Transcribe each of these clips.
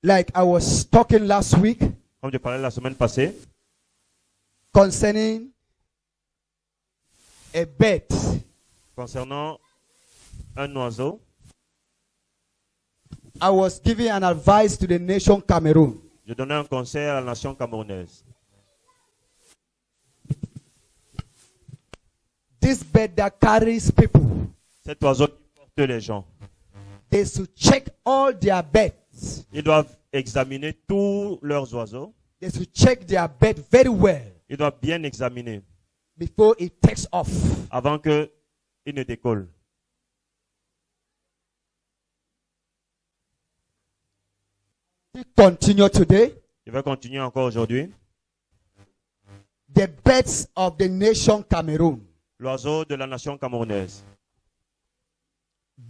Like I was talking last week Comme je parlais la semaine passée, concerning a bird. concernant un oiseau, I was giving an advice to the nation Cameroon. je donnais un conseil à la nation camerounaise. This bird that carries people, Cet oiseau qui porte les gens, they should check all their birds. ils doivent examiner tous leurs oiseaux. They should check their bird very well Ils doivent bien examiner before it takes off. avant qu'ils ne décollent. Continue today. Je vais continuer encore aujourd'hui. The birds of the nation Cameroon. L'oiseau de la nation camerounaise.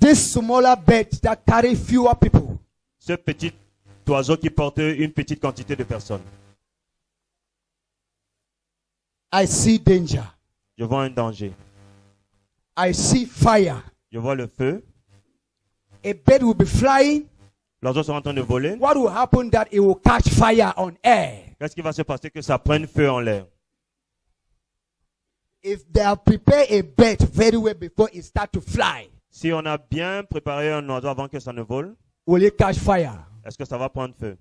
This smaller bird that carry fewer people. Ce petit oiseau qui porte une petite quantité de personnes. I see danger. Je vois un danger. I see fire. Je vois le feu. A bird will be flying. L'oiseau sera en train de voler. What will happen that it will catch fire on air? Qu'est-ce qui va se passer que ça prenne feu en l'air? If they have prepared a bird very well before it starts to fly, Si on a bien préparé un oiseau avant que ça ne vole, will it catch fire? est-ce que ça va prendre feu?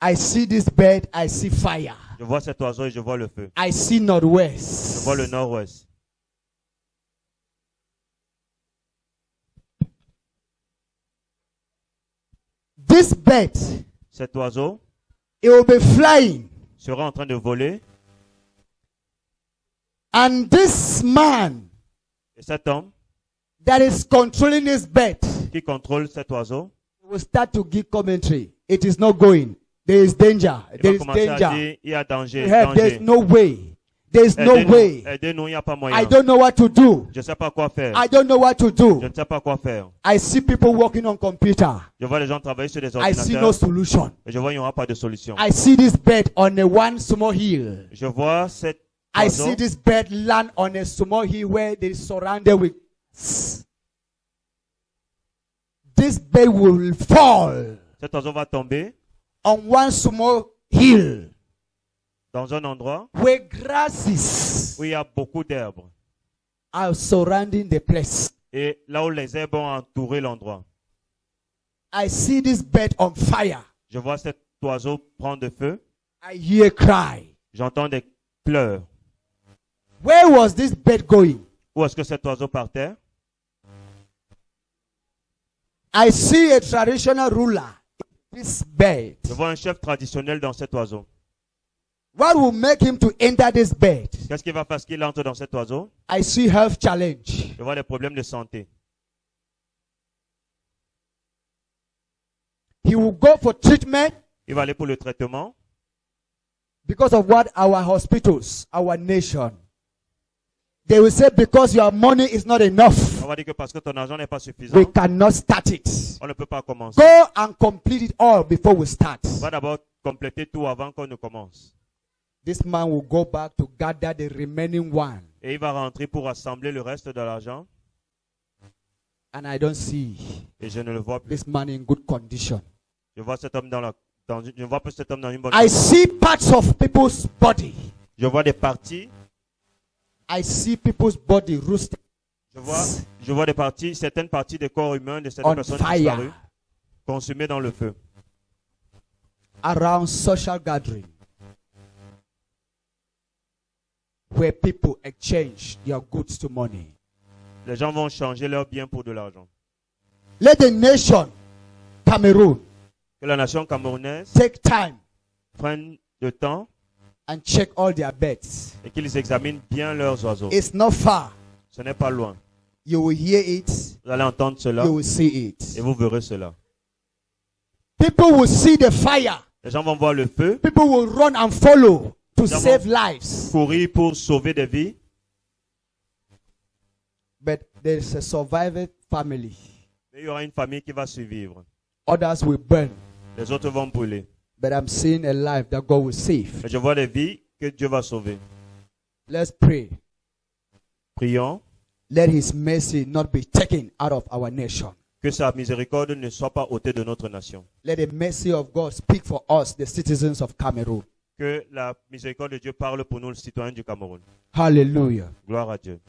I see this bird, I see fire. Je vois cet oiseau et je vois le feu. I see Je northwest. vois le nord-ouest. This bird, Cet oiseau it will be flying. sera en train de voler And this man et cet homme that is controlling this bird qui contrôle cet oiseau, will start to give commentary. It is not going. There is danger. il There va is commencer à danger. dire il y a danger, Help, there's danger. no way. There's no Aidez-nous, way. aidez-nous, il n'y a pas I moyen. don't know what to do. Je ne sais pas quoi faire. I don't know what to Je do. ne sais pas quoi faire. I see people working on computer. Je vois les gens travailler sur des I see no ordinateurs solution. et je vois qu'il n'y aura pas de solution. I see this bird on a one small hill. Je vois cet I oiseau, see this bird land on a small hill where they is surrounded with. This bird will fall cet oiseau va tomber on one small hill dans un endroit where grasses où il y a beaucoup d'herbes are surrounding the place. et là où les herbes ont entouré l'endroit. I see this bird on fire. Je vois cet oiseau prendre de feu. I hear cry. J'entends des pleurs. Where was this bird going? Où est-ce que cet oiseau partait? I see a traditional ruler. This bird. Je vois un chef traditionnel dans cet oiseau. What will make him to enter this bird? Qu'est-ce qui va faire qu'il entre dans cet oiseau? I see health challenge. Je vois les problèmes de santé. He will go for treatment Il va aller pour le traitement because of what our hospitals, our nation. They will say because your money is not enough, on va dire que parce que ton argent n'est pas suffisant, we cannot start it. on ne peut pas commencer. Go and complete it all before we start. On va d'abord compléter tout avant qu'on ne commence. This man will go back to gather the remaining one. Et il va rentrer pour rassembler le reste de l'argent. And I don't see Et je ne le vois plus. this man in good condition. Je vois cet homme je vois plus cet homme dans une bonne I condition. see parts of people's body. Je vois des parties. I see people's body roasting Je vois des parties, certaines parties des corps humains de certaines on personnes disparues, fire consumées dans le feu. around social gathering where people exchange their goods to money. Les gens vont changer leurs biens pour de l'argent. Let the nation Cameroon Que la nation camerounaise take time prenne le temps and check all their bets. et qu'ils examinent bien leurs oiseaux. It's not far. Ce n'est pas loin. You will hear it. Vous allez entendre cela You will see it. et vous verrez cela. People will see the fire. Les gens vont voir le feu, People will run and follow to Nous avons- save lives. courir pour sauver des vies. But there is a surviving family. Mais il y aura une famille qui va survivre. Others will burn. Les autres vont brûler. But I'm seeing a life that God will save. Mais je vois des vies que Dieu va sauver. Let's pray. Prions. Let his mercy not be taken out of our nation. Que sa miséricorde ne soit pas ôtée de notre nation. Let the mercy of God speak for us, the citizens of Cameroon. Que la miséricorde de Dieu parle pour nous, les citoyens du Cameroun. Hallelujah. Gloire à Dieu.